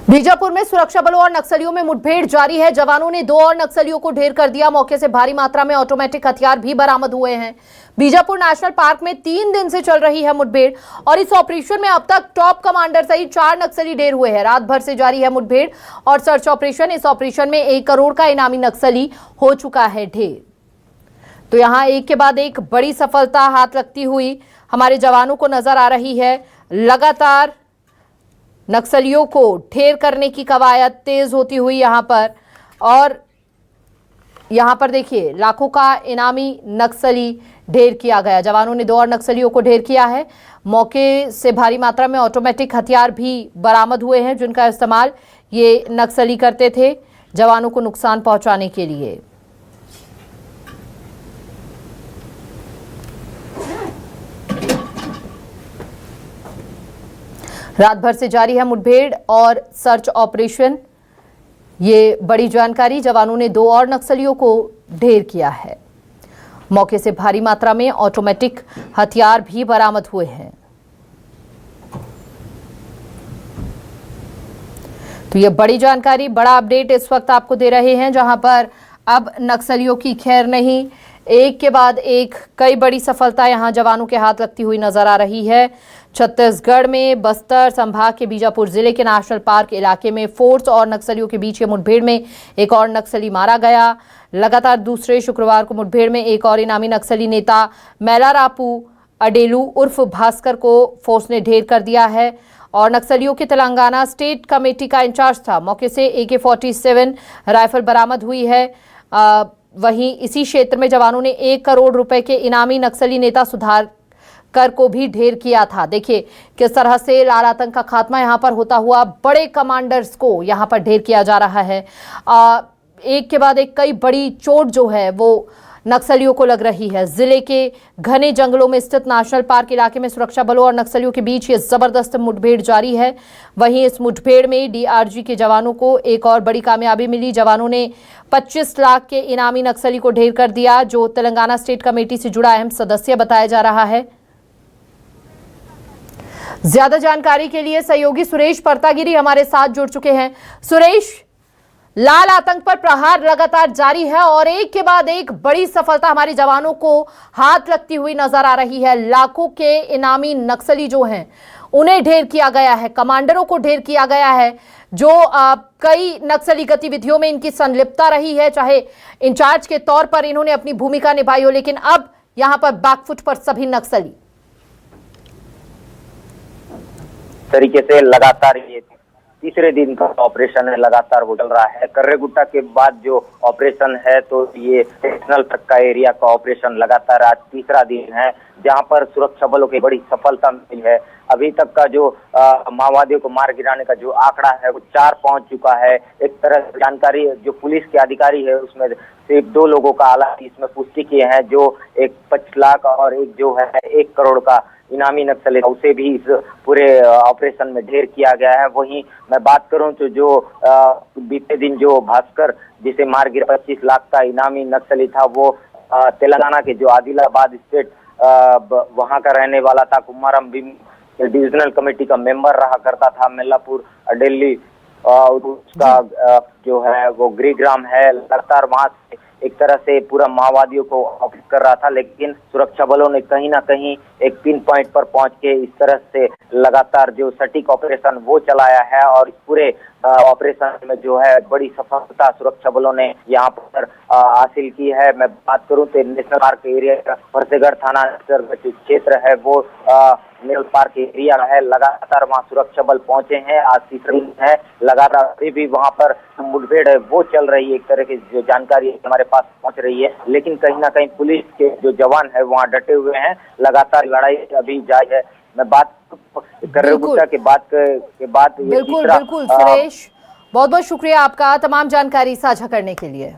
बीजापुर में सुरक्षा बलों और नक्सलियों में मुठभेड़ जारी है। जवानों ने 2 और नक्सलियों को ढेर कर दिया। मौके से भारी मात्रा में ऑटोमेटिक हथियार भी बरामद हुए हैं। बीजापुर नेशनल पार्क में 3 दिन से चल रही है मुठभेड़ और इस ऑपरेशन में अब तक टॉप कमांडर सहित 4 नक्सली ढेर हुए हैं। रात भर से जारी है मुठभेड़ और सर्च ऑपरेशन। इस ऑपरेशन में 1 करोड़ का इनामी नक्सली हो चुका है ढेर। तो यहाँ एक के बाद एक बड़ी सफलता हाथ लगती हुई हमारे जवानों को नजर आ रही है। लगातार नक्सलियों को ढेर करने की कवायद तेज होती हुई यहाँ पर, और यहाँ पर देखिए लाखों का इनामी नक्सली ढेर किया गया। जवानों ने 2 और नक्सलियों को ढेर किया है। मौके से भारी मात्रा में ऑटोमेटिक हथियार भी बरामद हुए हैं जिनका इस्तेमाल ये नक्सली करते थे जवानों को नुकसान पहुंचाने के लिए। रात भर से जारी है मुठभेड़ और सर्च ऑपरेशन। ये बड़ी जानकारी। जवानों ने 2 और नक्सलियों को ढेर किया है। मौके से भारी मात्रा में ऑटोमेटिक हथियार भी बरामद हुए हैं। तो ये बड़ी जानकारी, बड़ा अपडेट इस वक्त आपको दे रहे हैं, जहां पर अब नक्सलियों की खैर नहीं। एक के बाद एक कई बड़ी सफलता यहां जवानों के हाथ लगती हुई नजर आ रही है। छत्तीसगढ़ में बस्तर संभाग के बीजापुर जिले के नेशनल पार्क इलाके में फोर्स और नक्सलियों के बीच मुठभेड़ में 1 और नक्सली मारा गया। लगातार दूसरे शुक्रवार को मुठभेड़ में 1 और इनामी नक्सली नेता मैलारापू अडेलू उर्फ भास्कर को फोर्स ने ढेर कर दिया है और नक्सलियों के तेलंगाना स्टेट कमेटी का इंचार्ज था। मौके से AK-47 राइफल बरामद हुई है। वहीं इसी क्षेत्र में जवानों ने 1 करोड़ रुपए के इनामी नक्सली नेता सुधाकर को भी ढेर किया था। देखिए किस तरह से लाल आतंक का खात्मा यहां पर होता हुआ बड़े कमांडर्स को यहां पर ढेर किया जा रहा है। एक के बाद एक कई बड़ी चोट जो है वो नक्सलियों को लग रही है। जिले के घने जंगलों में स्थित नेशनल पार्क इलाके में सुरक्षा बलों और नक्सलियों के बीच ये जबरदस्त मुठभेड़ जारी है। वहीं इस मुठभेड़ में DRG के जवानों को एक और बड़ी कामयाबी मिली। जवानों ने 25 लाख के इनामी नक्सली को ढेर कर दिया, जो तेलंगाना स्टेट कमेटी से जुड़ा अहम सदस्य बताया जा रहा है। ज्यादा जानकारी के लिए सहयोगी सुरेश परतागिरी हमारे साथ जुड़ चुके हैं। सुरेश, लाल आतंक पर प्रहार लगातार जारी है और एक के बाद एक बड़ी सफलता हमारे जवानों को हाथ लगती हुई नजर आ रही है। लाखों के इनामी नक्सली जो हैं उन्हें ढेर किया गया है, कमांडरों को ढेर किया गया है जो कई नक्सली गतिविधियों में इनकी संलिप्तता रही है। चाहे इंचार्ज के तौर पर इन्होंने अपनी भूमिका निभाई हो, लेकिन अब यहां पर बैकफुट पर सभी नक्सली। तरीके से लगातार ये तीसरे दिन का ऑपरेशन है, लगातार वो चल रहा है। कर्रेगुट्टा के बाद जो ऑपरेशन है तो ये नेशनल तक का एरिया का ऑपरेशन लगातार आज तीसरा दिन है, जहां पर सुरक्षा बलों की बड़ी सफलता मिली है। अभी तक का जो माओवादियों को मार गिराने का जो आंकड़ा है वो 4 पहुंच चुका है। एक तरह से जानकारी जो पुलिस के अधिकारी है उसमें सिर्फ 2 लोगों का हालांकि इसमें पुष्टि किए हैं, जो एक 25 लाख और एक जो है 1 करोड़ का इनामी नक्सली उसे भी इस पूरे ऑपरेशन में ढेर किया गया है। वहीं मैं बात करूं तो जो बीते दिन जो भास्कर जिसे मार गिरा 25 लाख का इनामी नक्सली था, वो तेलंगाना के जो आदिलाबाद स्टेट वहां का रहने वाला था। कुमारम भीम डिविजनल कमेटी का मेंबर रहा करता था। मेलापुर दिल्ली उसका जो है वो गृहग्राम है। लगातार वहां से एक तरह से पूरा माओवादियों को ऑपरेट कर रहा था, लेकिन सुरक्षा बलों ने कहीं ना कहीं एक पिन पॉइंट पर पहुंच के इस तरह से लगातार जो सटीक ऑपरेशन वो चलाया है और इस पूरे ऑपरेशन में जो है बड़ी सफलता सुरक्षा बलों ने यहाँ पर हासिल की है। मैं बात करूं तो नेशनल पार्क एरिया का फरसेगढ़ थाना अंतर्गत क्षेत्र है वो नेशनल पार्क एरिया है। लगातार वहाँ सुरक्षा बल पहुंचे हैं। आज तीसरा दिन है, लगातार अभी भी वहाँ पर मुठभेड़ है वो चल रही है। एक तरह की जो जानकारी हमारे पास पहुंच रही है, लेकिन कहीं ना कहीं पुलिस के जो जवान है वहाँ डटे हुए हैं। लगातार लड़ाई अभी जारी है। मैं बात कर्रेगुट्टा के बाद बिल्कुल सुरेश, बहुत बहुत शुक्रिया आपका तमाम जानकारी साझा करने के लिए।